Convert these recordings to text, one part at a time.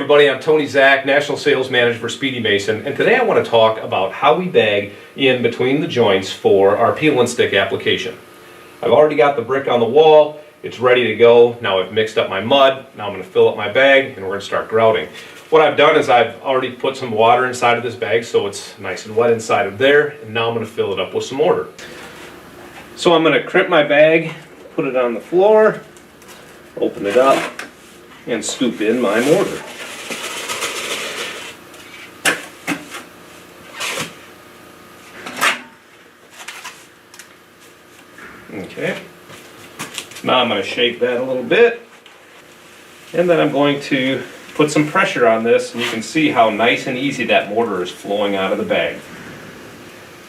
everybody, I'm Tony Zach, National Sales Manager for Speedymason, and today I want to talk about how we bag in between the joints for our peel and stick application. I've already got the brick on the wall, it's ready to go. Now I've mixed up my mud, now I'm going to fill up my bag and we're going to start grouting. What I've done is I've already put some water inside of this bag so it's nice and wet inside of there, and now I'm going to fill it up with some mortar. So I'm going to crimp my bag, put it on the floor, open it up, and scoop in my mortar. Okay, now I'm going to shake that a little bit, and then I'm going to put some pressure on this, and you can see how nice and easy that mortar is flowing out of the bag.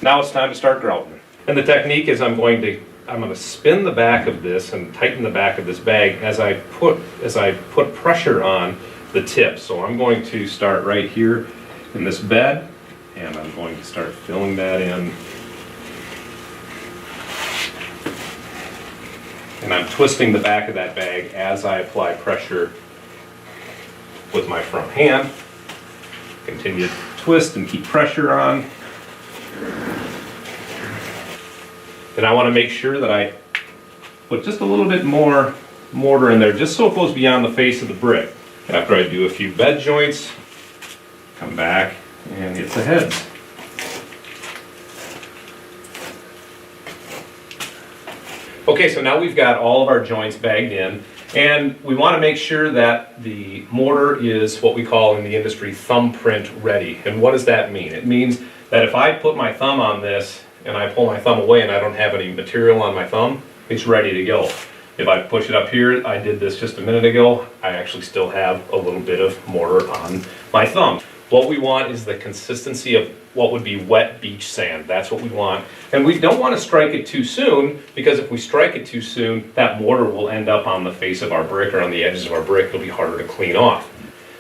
Now it's time to start grouting. And the technique is I'm going to spin the back of this and tighten the back of this bag as I put pressure on the tip. So I'm going to start right here in this bed, and I'm going to start filling that in. And I'm twisting the back of that bag as I apply pressure with my front hand. Continue to twist and keep pressure on. And I want to make sure that I put just a little bit more mortar in there, just so it goes beyond the face of the brick. After I do a few bed joints, come back and hit the heads. Okay, so now we've got all of our joints bagged in, and we want to make sure that the mortar is what we call in the industry thumbprint ready. And what does that mean? It means that if I put my thumb on this and I pull my thumb away and I don't have any material on my thumb, it's ready to go. If I push it up here, I did this just a minute ago, I actually still have a little bit of mortar on my thumb. What we want is the consistency of what would be wet beach sand. That's what we want. And we don't want to strike it too soon, because if we strike it too soon, that mortar will end up on the face of our brick or on the edges of our brick. It'll be harder to clean off.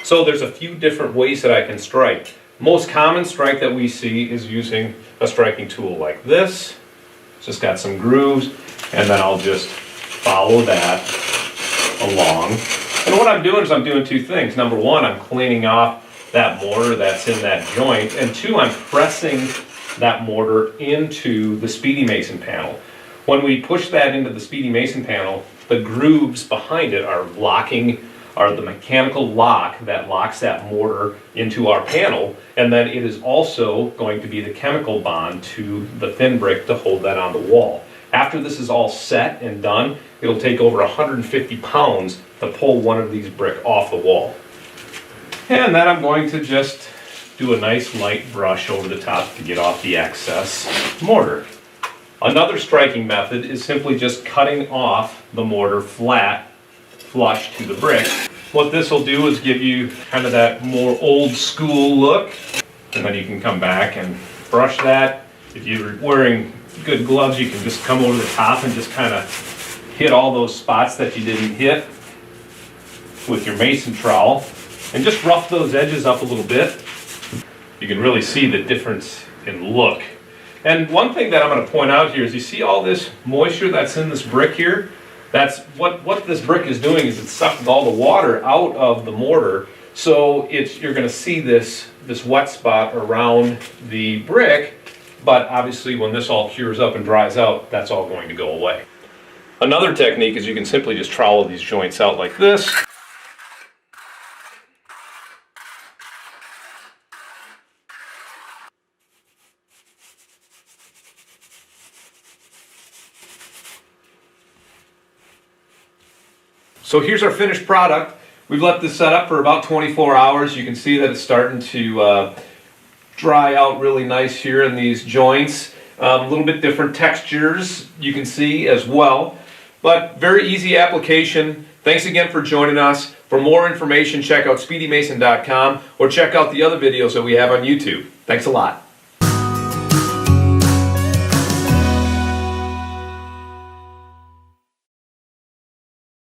So there's a few different ways that I can strike. Most common strike that we see is using a striking tool like this. It's just got some grooves, and then I'll just follow that along. And what I'm doing is I'm doing two things. Number one, I'm cleaning off that mortar that's in that joint, and two, I'm pressing that mortar into the Speedymason panel. When we push that into the Speedymason panel, the grooves behind it are the mechanical lock that locks that mortar into our panel, and then it is also going to be the chemical bond to the thin brick to hold that on the wall. After this is all set and done, it'll take over 150 pounds to pull one of these brick off the wall. And then I'm going to just do a nice light brush over the top to get off the excess mortar. Another striking method is simply just cutting off the mortar flat, flush to the brick. What this will do is give you kind of that more old school look, and then you can come back and brush that. If you're wearing good gloves, you can just come over the top and just kind of hit all those spots that you didn't hit with your mason trowel. And just rough those edges up a little bit. You can really see the difference in look. And one thing that I'm going to point out here is you see all this moisture that's in this brick here? That's what this brick is doing is it's sucking all the water out of the mortar. So you're going to see this wet spot around the brick, but obviously when this all cures up and dries out, that's all going to go away. Another technique is you can simply just trowel these joints out like this. So here's our finished product. We've let this set up for about 24 hours. You can see that it's starting to dry out really nice here in these joints. A little bit different textures you can see as well. But very easy application. Thanks again for joining us. For more information, check out speedymason.com or check out the other videos that we have on YouTube. Thanks a lot.